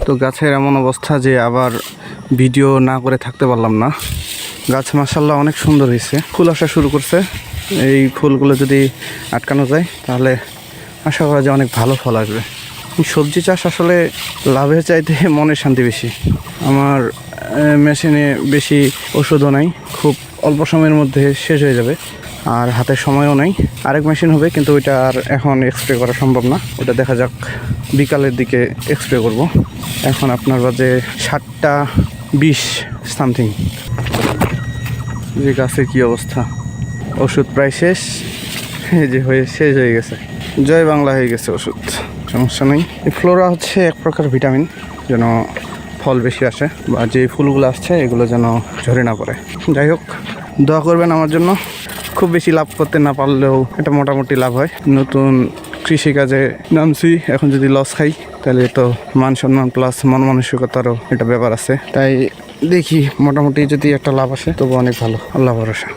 তো গাছের এমন অবস্থা যে আবার ভিডিও না করে থাকতে পারলাম না। গাছ মাশাআল্লাহ অনেক সুন্দর হয়েছে, ফুল আসা শুরু করছে। এই ফুলগুলো যদি আটকানো যায় তাহলে আশা করা যায় অনেক ভালো ফল আসবে। সবজি চাষ আসলে লাভের চাইতে মনের শান্তি বেশি। আমার মেশিনে বেশি ওষুধও নাই, খুব অল্প সময়ের মধ্যে শেষ হয়ে যাবে, আর হাতে সময়ও নাই। আরেক মেশিন হবে, কিন্তু ওইটা আর এখন স্প্রে করা সম্ভব না। ওটা দেখা যাক বিকালের দিকে স্প্রে করব। এখন আপনার বাজে 7:20 সামথিং। যে গাছের কী অবস্থা, ওষুধ প্রায় শেষ, এই যে শেষ হয়ে গেছে। জয় বাংলা হয়ে গেছে ওষুধ, সমস্যা নেই। এই ফ্লোরা হচ্ছে এক প্রকার ভিটামিন, যেন ফল বেশি আসে, বা যে ফুলগুলো আসছে এগুলো যেন ঝরে না পড়ে। যাই হোক, দোয়া করবেন আমার জন্য। খুব বেশি লাভ করতে না পারলেও এটা মোটামুটি লাভ হয়। নতুন কৃষিকাজে নামছি, এখন যদি লস খাই তাহলে তো মান সম্মান প্লাস মন মানসিকতারও একটা ব্যাপার আছে। তাই দেখি মোটামুটি যদি একটা লাভ আসে তবু অনেক ভালো, আল্লাহ ভরসা।